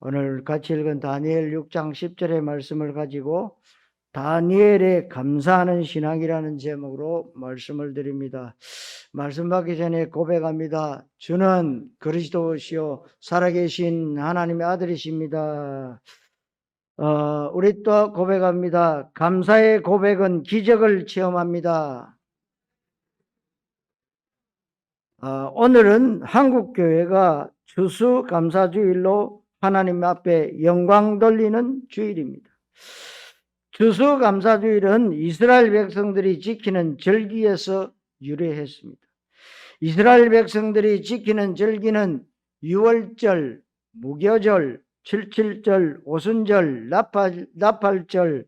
오늘 같이 읽은 다니엘 6장 10절의 말씀을 가지고 다니엘의 감사하는 신앙이라는 제목으로 말씀을 드립니다. 말씀 받기 전에 고백합니다. 주는 그리스도시요 살아계신 하나님의 아들이십니다. 우리 또 고백합니다. 감사의 고백은 기적을 체험합니다. 오늘은 한국교회가 추수감사주일로 하나님 앞에 영광 돌리는 주일입니다. 추수감사주일은 이스라엘 백성들이 지키는 절기에서 유래했습니다. 이스라엘 백성들이 지키는 절기는 유월절, 무교절, 칠칠절, 오순절, 나팔절,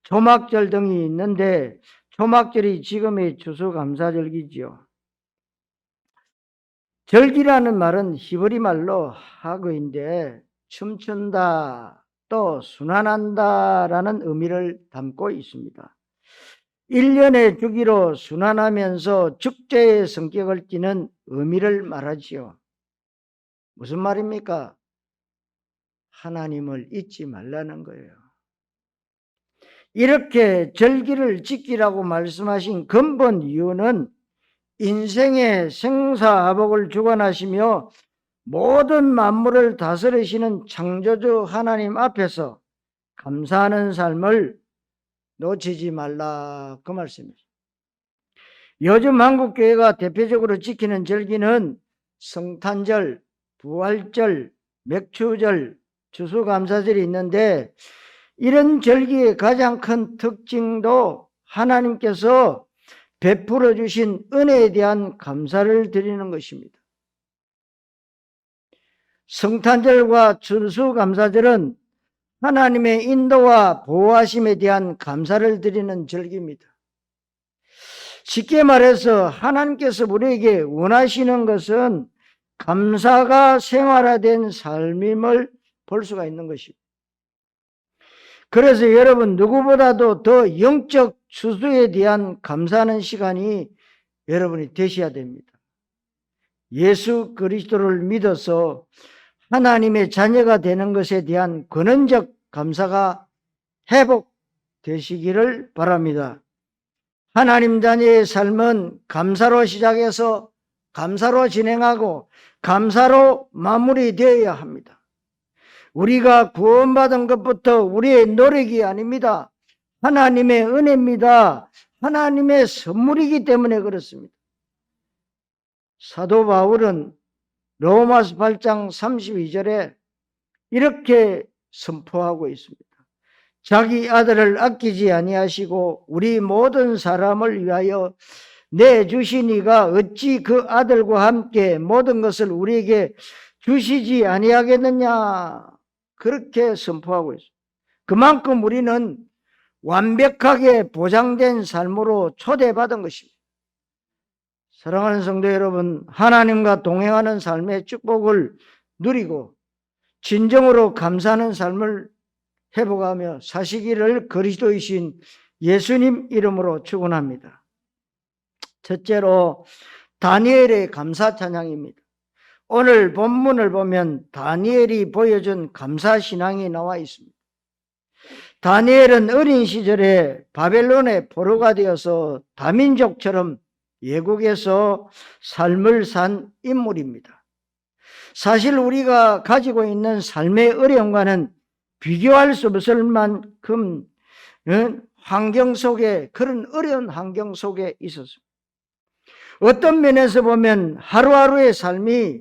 초막절 등이 있는데 초막절이 지금의 추수감사절기지요. 절기라는 말은 히브리 말로 하그인데 춤춘다, 또 순환한다라는 의미를 담고 있습니다. 1년의 주기로 순환하면서 축제의 성격을 띠는 의미를 말하지요. 무슨 말입니까? 하나님을 잊지 말라는 거예요. 이렇게 절기를 지키라고 말씀하신 근본 이유는 인생의 생사화복을 주관하시며 모든 만물을 다스리시는 창조주 하나님 앞에서 감사하는 삶을 놓치지 말라, 그 말씀입니다. 요즘 한국교회가 대표적으로 지키는 절기는 성탄절, 부활절, 맥추절, 추수감사절이 있는데 이런 절기의 가장 큰 특징도 하나님께서 베풀어 주신 은혜에 대한 감사를 드리는 것입니다. 성탄절과 추수감사절은 하나님의 인도와 보호하심에 대한 감사를 드리는 절기입니다. 쉽게 말해서 하나님께서 우리에게 원하시는 것은 감사가 생활화된 삶임을 볼 수가 있는 것입니다. 그래서 여러분 누구보다도 더 영적 추수에 대한 감사하는 시간이 여러분이 되셔야 됩니다. 예수 그리스도를 믿어서 하나님의 자녀가 되는 것에 대한 근원적 감사가 회복되시기를 바랍니다. 하나님 자녀의 삶은 감사로 시작해서 감사로 진행하고 감사로 마무리되어야 합니다. 우리가 구원받은 것부터 우리의 노력이 아닙니다. 하나님의 은혜입니다. 하나님의 선물이기 때문에 그렇습니다. 사도 바울은 로마서 8장 32절에 이렇게 선포하고 있습니다. 자기 아들을 아끼지 아니하시고 우리 모든 사람을 위하여 내주시니가 어찌 그 아들과 함께 모든 것을 우리에게 주시지 아니하겠느냐, 그렇게 선포하고 있습니다. 그만큼 우리는 완벽하게 보장된 삶으로 초대받은 것입니다. 사랑하는 성도 여러분, 하나님과 동행하는 삶의 축복을 누리고 진정으로 감사하는 삶을 회복하며 사시기를 그리스도이신 예수님 이름으로 축원합니다. 첫째로 다니엘의 감사 찬양입니다. 오늘 본문을 보면 다니엘이 보여준 감사 신앙이 나와 있습니다. 다니엘은 어린 시절에 바벨론의 포로가 되어서 다민족처럼 외국에서 삶을 산 인물입니다. 사실 우리가 가지고 있는 삶의 어려움과는 비교할 수 없을 만큼 환경 속에, 그런 어려운 환경 속에 있었습니다. 어떤 면에서 보면 하루하루의 삶이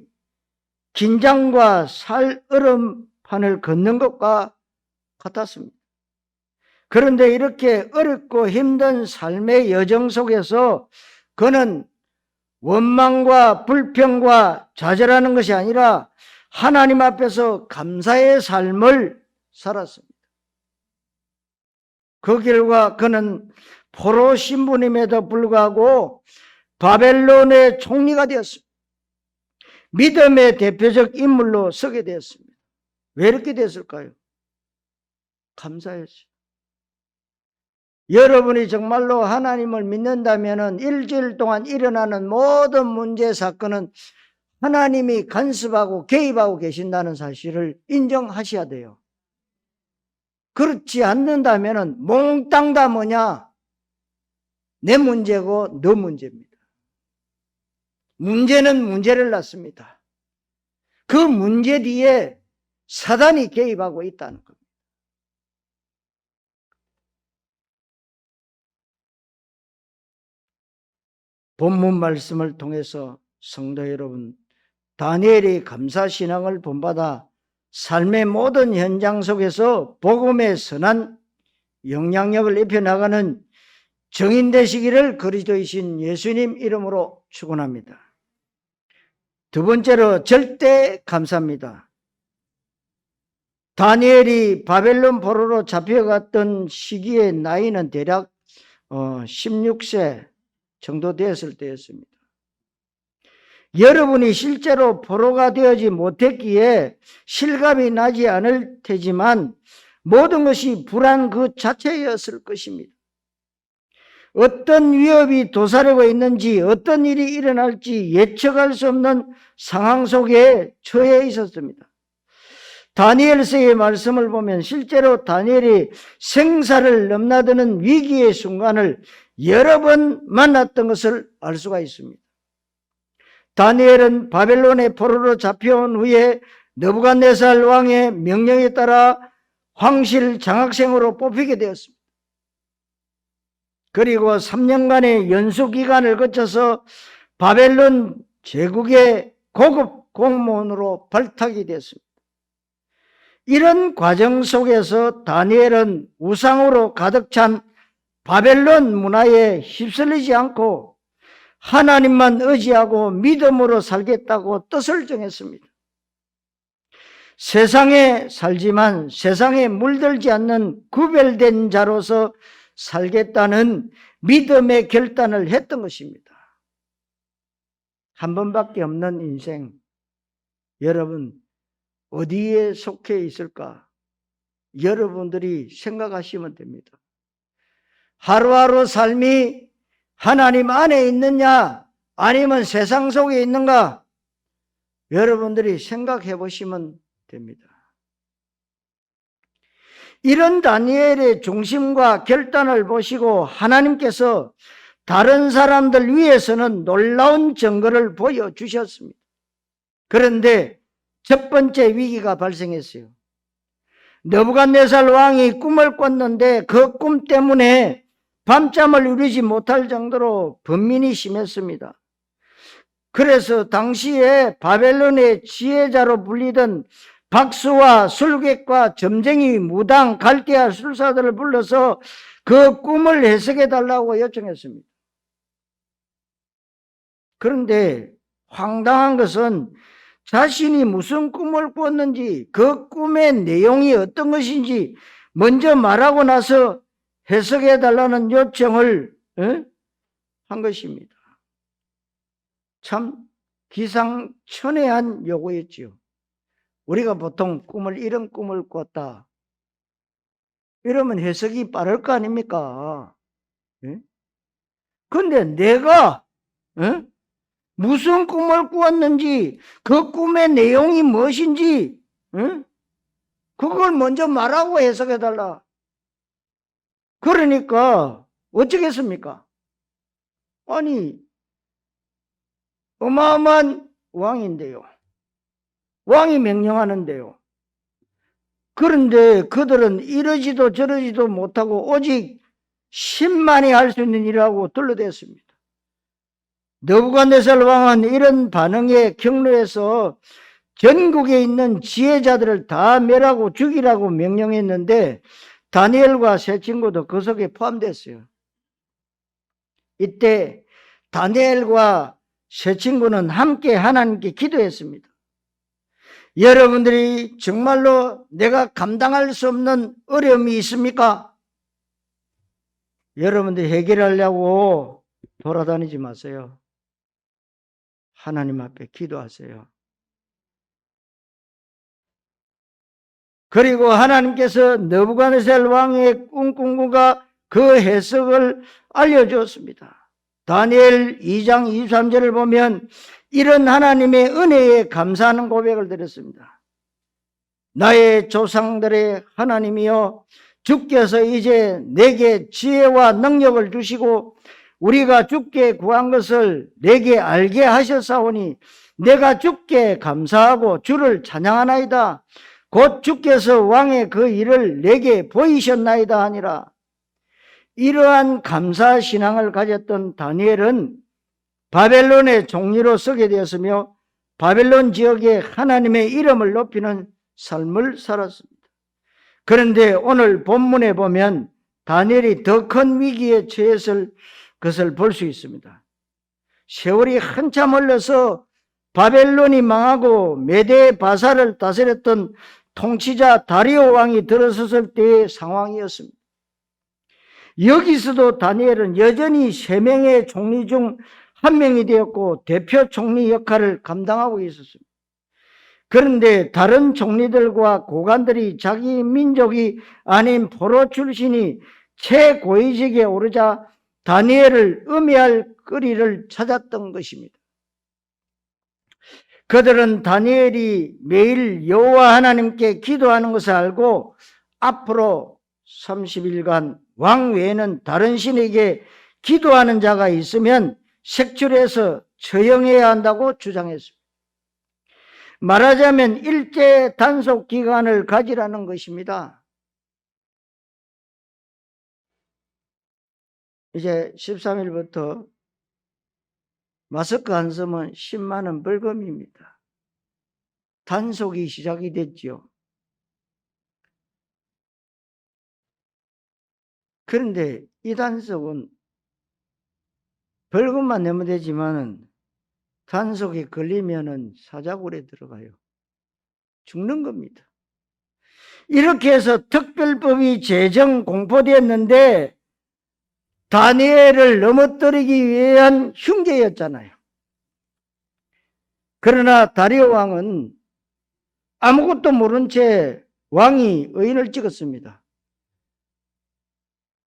긴장과 살얼음판을 걷는 것과 같았습니다. 그런데 이렇게 어렵고 힘든 삶의 여정 속에서 그는 원망과 불평과 좌절하는 것이 아니라 하나님 앞에서 감사의 삶을 살았습니다. 그 결과 그는 포로 신분임에도 불구하고 바벨론의 총리가 되었습니다. 믿음의 대표적 인물로 서게 되었습니다. 왜 이렇게 됐을까요? 감사했어요. 여러분이 정말로 하나님을 믿는다면 일주일 동안 일어나는 모든 문제 사건은 하나님이 간섭하고 개입하고 계신다는 사실을 인정하셔야 돼요. 그렇지 않는다면 몽땅 다 뭐냐? 내 문제고 너 문제입니다. 문제는 문제를 낳습니다. 그 문제 뒤에 사단이 개입하고 있다는 겁니다. 본문 말씀을 통해서 성도 여러분, 다니엘이 감사신앙을 본받아 삶의 모든 현장 속에서 복음의 선한 영향력을 입혀나가는 정인 되시기를 그리스도이신 예수님 이름으로 축원합니다. 두 번째로 절대 감사입니다. 다니엘이 바벨론 포로로 잡혀갔던 시기의 나이는 대략 16세 정도 되었을 때였습니다. 여러분이 실제로 포로가 되어지 못했기에 실감이 나지 않을 테지만 모든 것이 불안 그 자체였을 것입니다. 어떤 위협이 도사리고 있는지, 어떤 일이 일어날지 예측할 수 없는 상황 속에 처해 있었습니다. 다니엘서의 말씀을 보면 실제로 다니엘이 생사를 넘나드는 위기의 순간을 여러 번 만났던 것을 알 수가 있습니다. 다니엘은 바벨론의 포로로 잡혀온 후에 느부갓네살 왕의 명령에 따라 황실 장학생으로 뽑히게 되었습니다. 그리고 3년간의 연수기간을 거쳐서 바벨론 제국의 고급 공무원으로 발탁이 됐습니다. 이런 과정 속에서 다니엘은 우상으로 가득 찬 바벨론 문화에 휩쓸리지 않고 하나님만 의지하고 믿음으로 살겠다고 뜻을 정했습니다. 세상에 살지만 세상에 물들지 않는 구별된 자로서 살겠다는 믿음의 결단을 했던 것입니다. 한 번밖에 없는 인생, 여러분 어디에 속해 있을까? 여러분들이 생각하시면 됩니다. 하루하루 삶이 하나님 안에 있느냐 아니면 세상 속에 있는가? 여러분들이 생각해 보시면 됩니다. 이런 다니엘의 중심과 결단을 보시고 하나님께서 다른 사람들 위해서는 놀라운 증거를 보여주셨습니다. 그런데 첫 번째 위기가 발생했어요. 느부갓네살 왕이 꿈을 꿨는데 그 꿈 때문에 밤잠을 이루지 못할 정도로 번민이 심했습니다. 그래서 당시에 바벨론의 지혜자로 불리던 박수와 술객과 점쟁이, 무당, 갈대아 술사들을 불러서 그 꿈을 해석해 달라고 요청했습니다. 그런데 황당한 것은 자신이 무슨 꿈을 꿨는지, 그 꿈의 내용이 어떤 것인지 먼저 말하고 나서 해석해 달라는 요청을 한 것입니다. 참 기상천외한 요구였지요. 우리가 보통 이런 꿈을 꿨다 이러면 해석이 빠를 거 아닙니까? 그런데 내가 무슨 꿈을 꾸었는지, 그 꿈의 내용이 무엇인지 그걸 먼저 말하고 해석해 달라. 그러니까 어쩌겠습니까? 아니, 어마어마한 왕인데요. 왕이 명령하는데요. 그런데 그들은 이러지도 저러지도 못하고 오직 신만이 할 수 있는 일이라고 둘러댔습니다. 느부갓네살 왕은 이런 반응에 격노해서 전국에 있는 지혜자들을 다 멸하고 죽이라고 명령했는데 다니엘과 세 친구도 그 속에 포함됐어요. 이때 다니엘과 세 친구는 함께 하나님께 기도했습니다. 여러분들이 정말로 내가 감당할 수 없는 어려움이 있습니까? 여러분들이 해결하려고 돌아다니지 마세요. 하나님 앞에 기도하세요. 그리고 하나님께서 느부갓네살 왕의 꿈과 그 해석을 알려주었습니다. 다니엘 2장 23절을 보면 이런 하나님의 은혜에 감사하는 고백을 드렸습니다. 나의 조상들의 하나님이여, 주께서 이제 내게 지혜와 능력을 주시고 우리가 주께 구한 것을 내게 알게 하셨사오니 내가 주께 감사하고 주를 찬양하나이다. 곧 주께서 왕의 그 일을 내게 보이셨나이다 하니라. 이러한 감사 신앙을 가졌던 다니엘은 바벨론의 종리로 서게 되었으며 바벨론 지역에 하나님의 이름을 높이는 삶을 살았습니다. 그런데 오늘 본문에 보면 다니엘이 더 큰 위기에 처했을 것을 볼 수 있습니다. 세월이 한참 흘러서 바벨론이 망하고 메대 바사를 다스렸던 통치자 다리오 왕이 들어섰을 때의 상황이었습니다. 여기서도 다니엘은 여전히 3명의 총리 중 1명이 되었고 대표 총리 역할을 감당하고 있었습니다. 그런데 다른 총리들과 고관들이 자기 민족이 아닌 포로 출신이 최고위직에 오르자 다니엘을 음해할 거리를 찾았던 것입니다. 그들은 다니엘이 매일 여호와 하나님께 기도하는 것을 알고 앞으로 30일간 왕 외에는 다른 신에게 기도하는 자가 있으면 색출해서 처형해야 한다고 주장했습니다. 말하자면 일제 단속 기간을 가지라는 것입니다. 이제 13일부터 마스크 안 쓰면 10만 원 벌금입니다. 단속이 시작이 됐죠. 그런데 이 단속은 벌금만 내면 되지만은 단속에 걸리면은 사자굴에 들어가요. 죽는 겁니다. 이렇게 해서 특별법이 제정 공포되었는데 다니엘을 넘어뜨리기 위한 흉계였잖아요. 그러나 다리오 왕은 아무것도 모른 채 왕이 의인을 찍었습니다.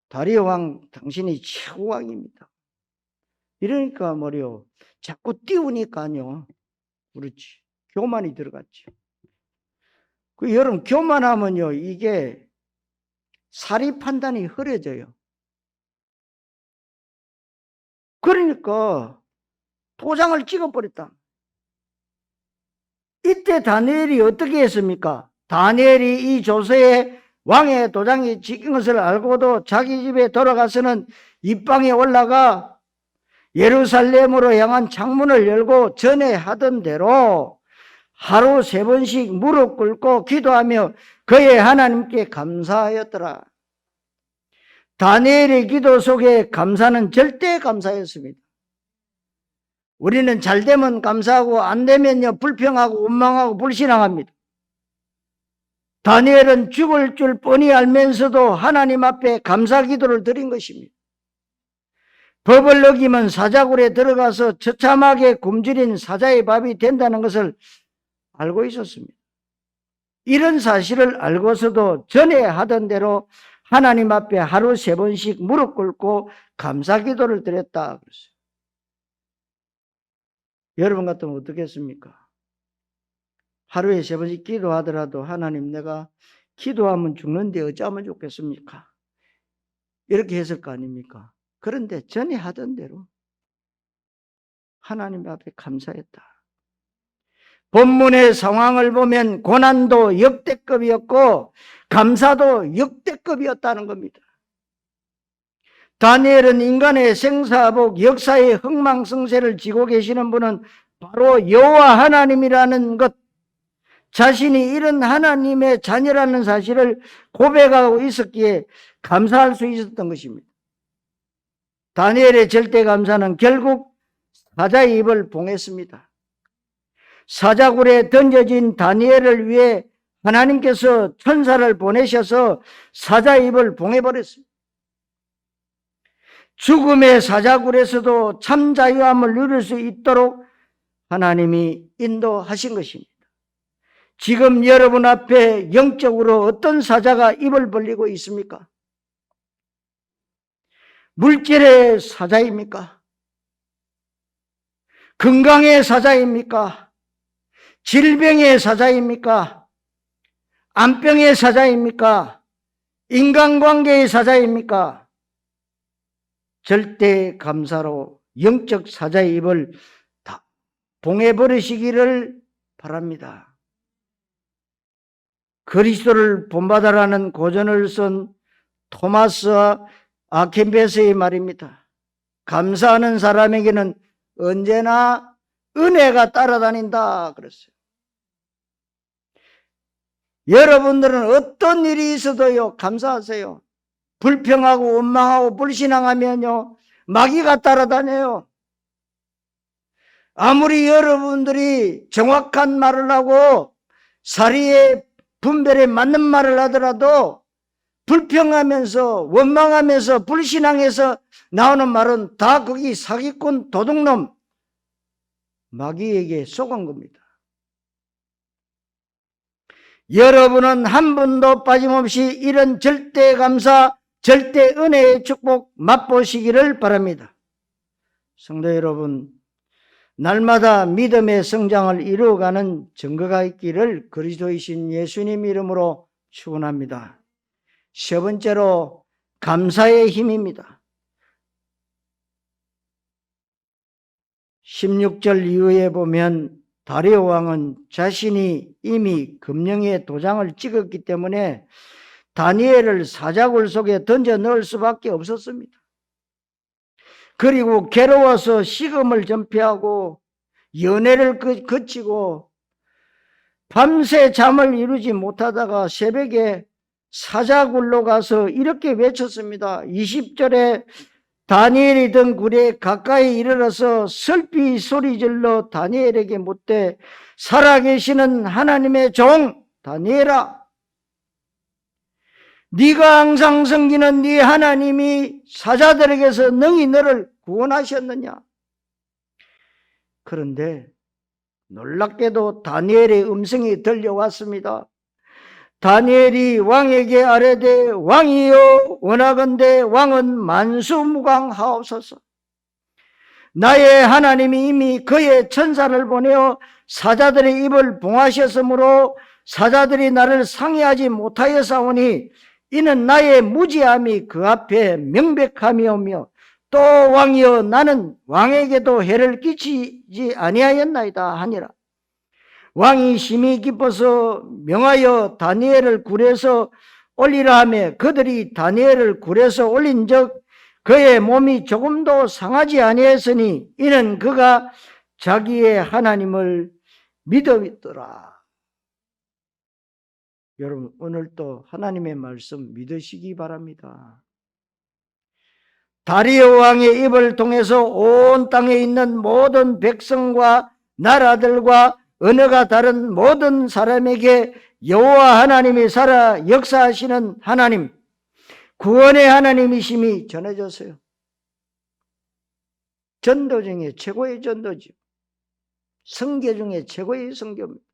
다리오 왕, 당신이 최고왕입니다. 이러니까 뭐래요? 자꾸 띄우니까요. 그렇지. 교만이 들어갔죠. 그 여러분, 교만하면요, 이게 사리 판단이 흐려져요. 그러니까 도장을 찍어버렸다. 이때 다니엘이 어떻게 했습니까? 다니엘이 이 조서에 왕의 도장이 찍힌 것을 알고도 자기 집에 돌아가서는 입방에 올라가 예루살렘으로 향한 창문을 열고 전에 하던 대로 하루 3번씩 무릎 꿇고 기도하며 그의 하나님께 감사하였더라. 다니엘의 기도 속에 감사는 절대 감사였습니다. 우리는 잘 되면 감사하고 안 되면요 불평하고 원망하고 불신앙합니다. 다니엘은 죽을 줄 뻔히 알면서도 하나님 앞에 감사 기도를 드린 것입니다. 법을 어기면 사자굴에 들어가서 처참하게 굶주린 사자의 밥이 된다는 것을 알고 있었습니다. 이런 사실을 알고서도 전에 하던 대로 하나님 앞에 하루 3번씩 무릎 꿇고 감사 기도를 드렸다 그랬어요. 여러분 같으면 어떻겠습니까? 하루에 3번씩 기도하더라도 하나님, 내가 기도하면 죽는데 어쩌면 좋겠습니까? 이렇게 했을 거 아닙니까? 그런데 전에 하던 대로 하나님 앞에 감사했다. 본문의 상황을 보면 고난도 역대급이었고 감사도 역대급이었다는 겁니다. 다니엘은 인간의 생사복, 역사의 흥망성쇠를 지고 계시는 분은 바로 여호와 하나님이라는 것, 자신이 이런 하나님의 자녀라는 사실을 고백하고 있었기에 감사할 수 있었던 것입니다. 다니엘의 절대 감사는 결국 사자의 입을 봉했습니다. 사자굴에 던져진 다니엘을 위해 하나님께서 천사를 보내셔서 사자의 입을 봉해버렸습니다. 죽음의 사자굴에서도 참 자유함을 누릴 수 있도록 하나님이 인도하신 것입니다. 지금 여러분 앞에 영적으로 어떤 사자가 입을 벌리고 있습니까? 물질의 사자입니까? 건강의 사자입니까? 질병의 사자입니까? 암병의 사자입니까? 인간관계의 사자입니까? 절대 감사로 영적 사자의 입을 다 봉해버리시기를 바랍니다. 그리스도를 본받아라는 고전을 쓴 토마스 아켄베스의 말입니다. 감사하는 사람에게는 언제나 은혜가 따라다닌다 그랬어요. 여러분들은 어떤 일이 있어도요, 감사하세요. 불평하고 원망하고 불신앙하면요, 마귀가 따라다녀요. 아무리 여러분들이 정확한 말을 하고 사리의 분별에 맞는 말을 하더라도 불평하면서 원망하면서 불신앙해서 나오는 말은 다 거기 사기꾼 도둑놈 마귀에게 속은 겁니다. 여러분은 한 번도 빠짐없이 이런 절대 감사, 절대 은혜의 축복 맛보시기를 바랍니다. 성도 여러분, 날마다 믿음의 성장을 이루어가는 증거가 있기를 그리스도이신 예수님 이름으로 축원합니다. 세 번째로 감사의 힘입니다. 16절 이후에 보면 다리오 왕은 자신이 이미 금령에 도장을 찍었기 때문에 다니엘을 사자굴 속에 던져 넣을 수밖에 없었습니다. 그리고 괴로워서 식음을 전폐하고 연애를 거치고 밤새 잠을 이루지 못하다가 새벽에 사자굴로 가서 이렇게 외쳤습니다. 20절에 다니엘이 든 굴에 가까이 이르러서 슬피 소리질러 다니엘에게 묻되 살아계시는 하나님의 종 다니엘아, 네가 항상 섬기는 네 하나님이 사자들에게서 능히 너를 구원하셨느냐? 그런데 놀랍게도 다니엘의 음성이 들려왔습니다. 다니엘이 왕에게 아뢰되 왕이여 원하건대 왕은 만수무강하옵소서. 나의 하나님이 이미 그의 천사를 보내어 사자들의 입을 봉하셨으므로 사자들이 나를 상해하지 못하였사오니 이는 나의 무지함이 그 앞에 명백함이오며 또 왕이여 나는 왕에게도 해를 끼치지 아니하였나이다 하니라. 왕이 심히 기뻐서 명하여 다니엘을 굴에서 올리라 하며 그들이 다니엘을 굴에서 올린 적 그의 몸이 조금도 상하지 아니했으니 이는 그가 자기의 하나님을 믿었더라. 여러분, 오늘도 하나님의 말씀 믿으시기 바랍니다. 다리오 왕의 입을 통해서 온 땅에 있는 모든 백성과 나라들과 언어가 다른 모든 사람에게 여호와 하나님이 살아 역사하시는 하나님, 구원의 하나님이심이 전해졌어요. 전도 중에 최고의 전도죠. 성교 중에 최고의 성교입니다.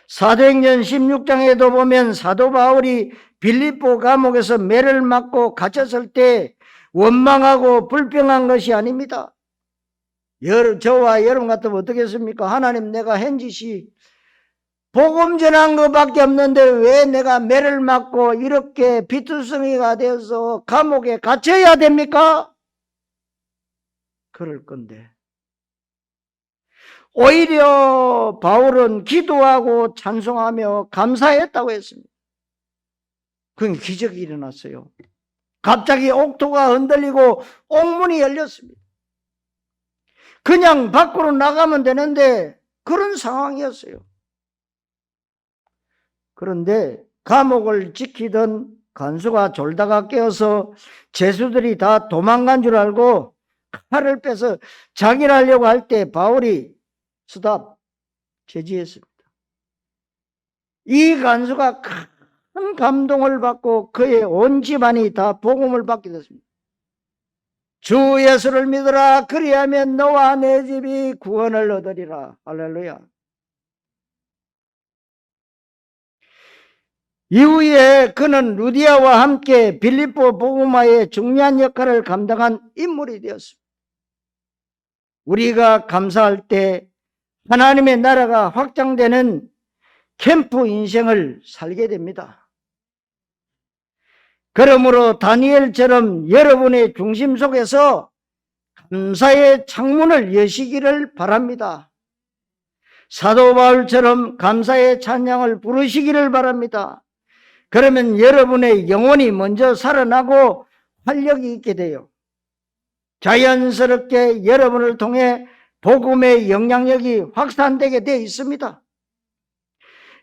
사도행전 16장에도 보면 사도 바울이 빌립보 감옥에서 매를 맞고 갇혔을 때 원망하고 불평한 것이 아닙니다. 저와 여러분 같으면 어떻겠습니까? 하나님, 내가 한 짓이 복음 전한 것밖에 없는데 왜 내가 매를 맞고 이렇게 비투성이가 되어서 감옥에 갇혀야 됩니까? 그럴 건데 오히려 바울은 기도하고 찬송하며 감사했다고 했습니다. 그건 기적이 일어났어요. 갑자기 옥토가 흔들리고 옥문이 열렸습니다. 그냥 밖으로 나가면 되는데 그런 상황이었어요. 그런데 감옥을 지키던 간수가 졸다가 깨어서 죄수들이 다 도망간 줄 알고 칼을 빼서 자기를 하려고 할 때 바울이 스탑 제지했습니다. 이 간수가 큰 감동을 받고 그의 온 집안이 다 복음을 받게 됐습니다. 주 예수를 믿으라 그리하면 너와 내 집이 구원을 얻으리라. 할렐루야. 이후에 그는 루디아와 함께 빌립보 복음화의 중요한 역할을 감당한 인물이 되었습니다. 우리가 감사할 때 하나님의 나라가 확장되는 캠프 인생을 살게 됩니다. 그러므로 다니엘처럼 여러분의 중심 속에서 감사의 창문을 여시기를 바랍니다. 사도 바울처럼 감사의 찬양을 부르시기를 바랍니다. 그러면 여러분의 영혼이 먼저 살아나고 활력이 있게 돼요. 자연스럽게 여러분을 통해 복음의 영향력이 확산되게 되어 있습니다.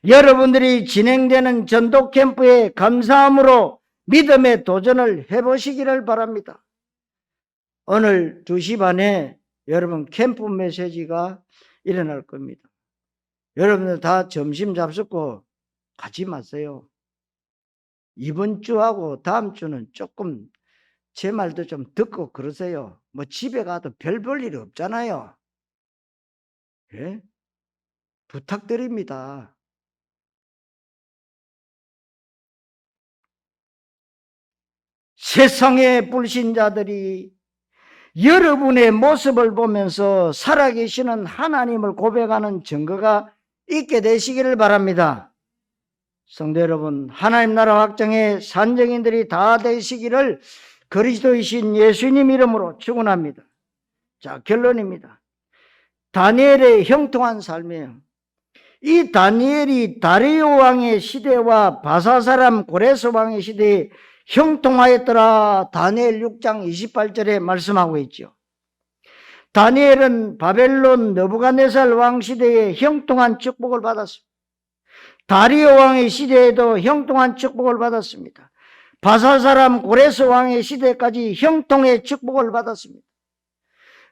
여러분들이 진행되는 전도 캠프에 감사함으로 믿음의 도전을 해보시기를 바랍니다. 오늘 2시 반에 여러분 캠프 메시지가 일어날 겁니다. 여러분들 다 점심 잡수고 가지 마세요. 이번 주하고 다음 주는 조금 제 말도 좀 듣고 그러세요. 뭐 집에 가도 별 볼 일이 없잖아요. 예? 부탁드립니다. 세상의 불신자들이 여러분의 모습을 보면서 살아계시는 하나님을 고백하는 증거가 있게 되시기를 바랍니다. 성도 여러분, 하나님 나라 확장의 산증인들이 다 되시기를 그리스도이신 예수님 이름으로 축원합니다. 자, 결론입니다. 다니엘의 형통한 삶이에요. 이 다니엘이 다리오 왕의 시대와 바사 사람 고레스 왕의 시대에 형통하였더라. 다니엘 6장 28절에 말씀하고 있죠. 다니엘은 바벨론 느부갓네살 왕 시대에 형통한 축복을 받았습니다. 다리오 왕의 시대에도 형통한 축복을 받았습니다. 바사 사람 고레스 왕의 시대까지 형통의 축복을 받았습니다.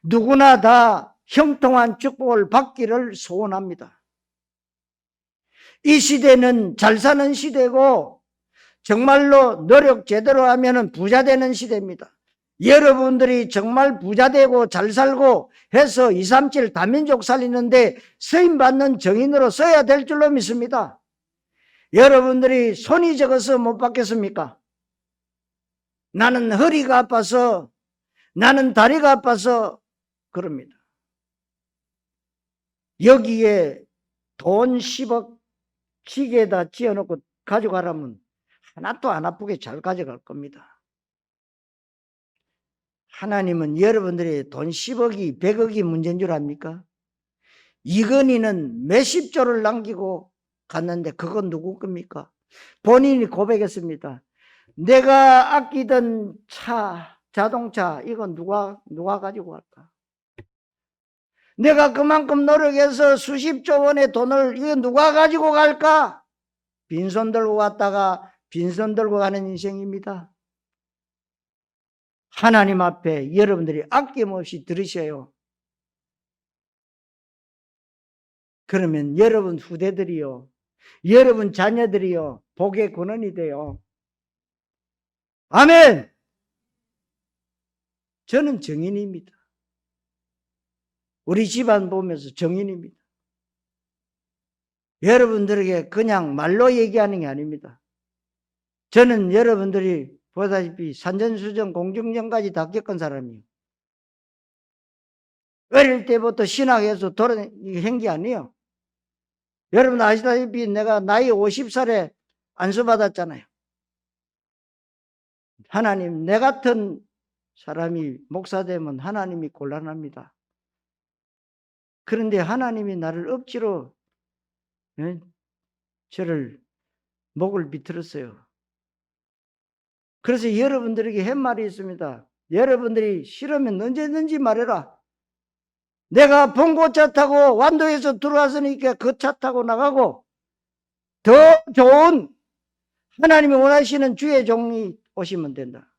누구나 다 형통한 축복을 받기를 소원합니다. 이 시대는 잘 사는 시대고 정말로 노력 제대로 하면 부자 되는 시대입니다. 여러분들이 정말 부자 되고 잘 살고 해서 237 다민족 살리는데 쓰임받는 정인으로 써야 될 줄로 믿습니다. 여러분들이 손이 적어서 못 받겠습니까? 나는 허리가 아파서, 나는 다리가 아파서 그럽니다. 여기에 돈 10억 기계에다 지어놓고 가져가라면 하나도 안 아프게 잘 가져갈 겁니다. 하나님은 여러분들의 돈 10억이 100억이 문제인 줄 압니까? 이건희는 몇십 조를 남기고 갔는데 그건 누구 겁니까? 본인이 고백했습니다. 내가 아끼던 차, 자동차 이건 누가 가지고 갈까? 내가 그만큼 노력해서 수십조 원의 돈을 이거 누가 가지고 갈까? 빈손 들고 갔다가 빈손 들고 가는 인생입니다. 하나님 앞에 여러분들이 아낌없이 들으셔요. 그러면 여러분 후대들이요, 여러분 자녀들이요, 복의 근원이 돼요. 아멘! 저는 정인입니다. 우리 집안 보면서 정인입니다. 여러분들에게 그냥 말로 얘기하는 게 아닙니다. 저는 여러분들이 보다시피 산전수전 공중전까지 다 겪은 사람이에요. 어릴 때부터 신학에서 돌아다닌 게 아니에요. 여러분 아시다시피 내가 나이 50살에 안수받았잖아요. 하나님, 내 같은 사람이 목사 되면 하나님이 곤란합니다. 그런데 하나님이 나를 억지로 저를 목을 비틀었어요. 그래서 여러분들에게 한 말이 있습니다. 여러분들이 싫으면 언제든지 말해라. 내가 봉고차 타고 완도에서 들어왔으니까 그 차 타고 나가고 더 좋은 하나님이 원하시는 주의 종이 오시면 된다.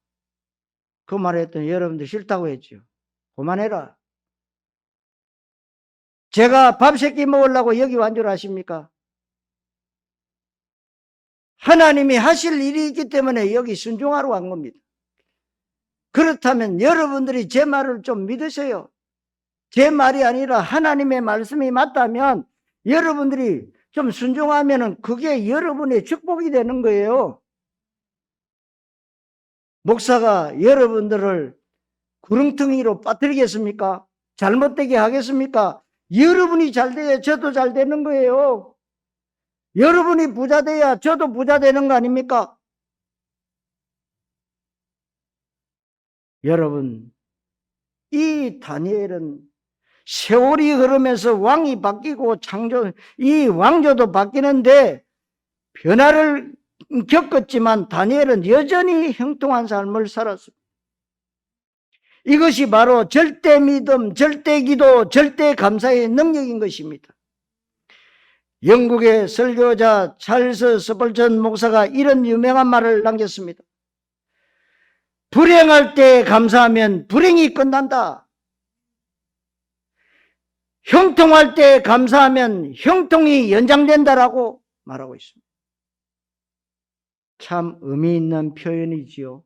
그 말을 했더니 여러분들 싫다고 했죠. 그만해라. 제가 밥 세 끼 먹으려고 여기 완 줄 아십니까? 하나님이 하실 일이 있기 때문에 여기 순종하러 간 겁니다. 그렇다면 여러분들이 제 말을 좀 믿으세요. 제 말이 아니라 하나님의 말씀이 맞다면 여러분들이 좀 순종하면 그게 여러분의 축복이 되는 거예요. 목사가 여러분들을 구렁텅이로 빠뜨리겠습니까? 잘못되게 하겠습니까? 여러분이 잘 돼야 저도 잘 되는 거예요. 여러분이 부자 돼야 저도 부자 되는 거 아닙니까? 여러분, 이 다니엘은 세월이 흐르면서 왕이 바뀌고 이 왕조도 바뀌는데 변화를 겪었지만 다니엘은 여전히 형통한 삶을 살았습니다. 이것이 바로 절대 믿음, 절대 기도, 절대 감사의 능력인 것입니다. 영국의 설교자 찰스 스펄전 목사가 이런 유명한 말을 남겼습니다. 불행할 때 감사하면 불행이 끝난다. 형통할 때 감사하면 형통이 연장된다라고 말하고 있습니다. 참 의미 있는 표현이지요.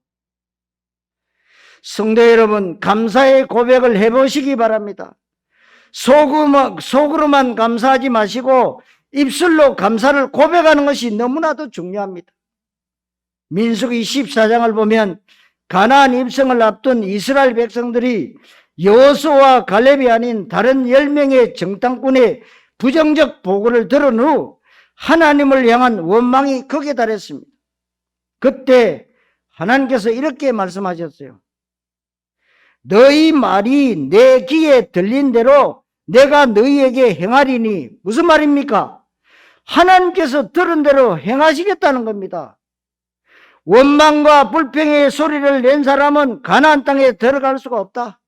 성도 여러분, 감사의 고백을 해보시기 바랍니다. 속으로만 감사하지 마시고 입술로 감사를 고백하는 것이 너무나도 중요합니다. 민수기 14장을 보면 가나안 입성을 앞둔 이스라엘 백성들이 여호수아와 갈렙이 아닌 다른 10명의 정탐꾼의 부정적 보고를 들은 후 하나님을 향한 원망이 극에 달했습니다. 그때 하나님께서 이렇게 말씀하셨어요. 너희 말이 내 귀에 들린 대로 내가 너희에게 행하리니. 무슨 말입니까? 하나님께서 들은 대로 행하시겠다는 겁니다. 원망과 불평의 소리를 낸 사람은 가나안 땅에 들어갈 수가 없다.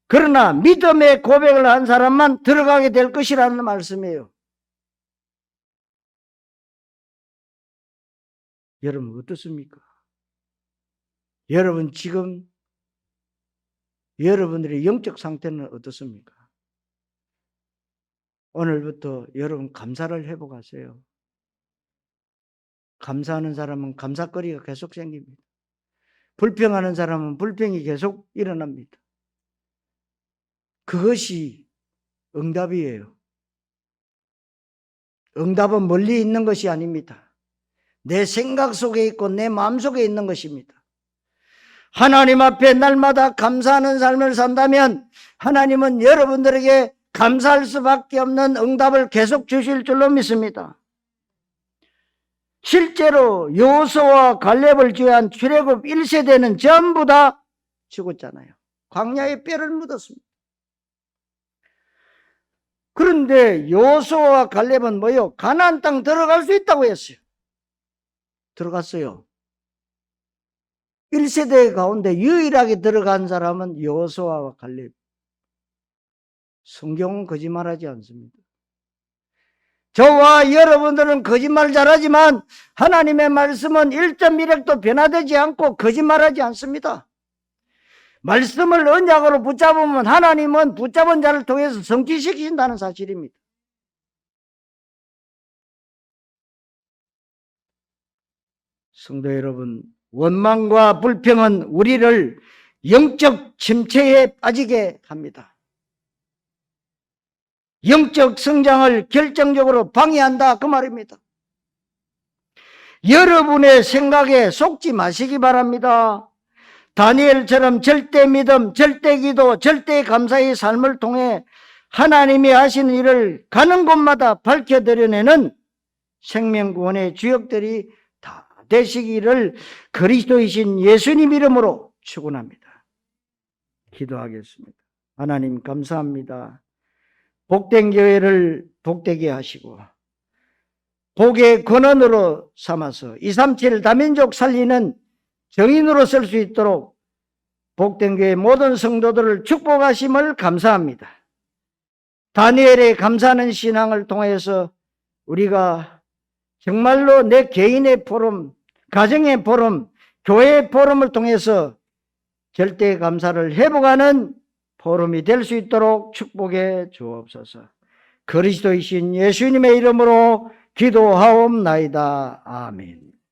그러나 믿음의 고백을 한 사람만 들어가게 될 것이라는 말씀이에요. 여러분 어떻습니까? 여러분 지금 여러분들의 영적 상태는 어떻습니까? 오늘부터 여러분 감사를 회복하세요. 감사하는 사람은 감사거리가 계속 생깁니다. 불평하는 사람은 불평이 계속 일어납니다. 그것이 응답이에요. 응답은 멀리 있는 것이 아닙니다. 내 생각 속에 있고 내 마음 속에 있는 것입니다. 하나님 앞에 날마다 감사하는 삶을 산다면 하나님은 여러분들에게 감사할 수밖에 없는 응답을 계속 주실 줄로 믿습니다. 실제로 여호수아와 갈렙을 제외한 출애굽 1세대는 전부 다 죽었잖아요. 광야에 뼈를 묻었습니다. 그런데 여호수아와 갈렙은 뭐요? 가나안 땅 들어갈 수 있다고 했어요. 들어갔어요. 1세대 가운데 유일하게 들어간 사람은 여호수아와 갈렙. 성경은 거짓말하지 않습니다. 저와 여러분들은 거짓말 잘하지만 하나님의 말씀은 1.1핵도 변화되지 않고 거짓말하지 않습니다. 말씀을 언약으로 붙잡으면 하나님은 붙잡은 자를 통해서 성취시키신다는 사실입니다. 성도 여러분, 원망과 불평은 우리를 영적 침체에 빠지게 합니다. 영적 성장을 결정적으로 방해한다 그 말입니다. 여러분의 생각에 속지 마시기 바랍니다. 다니엘처럼 절대 믿음, 절대 기도, 절대 감사의 삶을 통해 하나님이 하시는 일을 가는 곳마다 밝혀드려내는 생명구원의 주역들이 다 되시기를 그리스도이신 예수님 이름으로 축원합니다. 기도하겠습니다. 하나님 감사합니다. 복된 교회를 복되게 하시고 복의 근원으로 삼아서 237 다민족 살리는 정인으로 쓸 수 있도록 복된 교회 모든 성도들을 축복하심을 감사합니다. 다니엘의 감사하는 신앙을 통해서 우리가 정말로 내 개인의 보름, 가정의 보름, 교회의 보름을 통해서 절대 감사를 회복하는 보름이 될 수 있도록 축복해 주옵소서. 그리스도이신 예수님의 이름으로 기도하옵나이다. 아멘.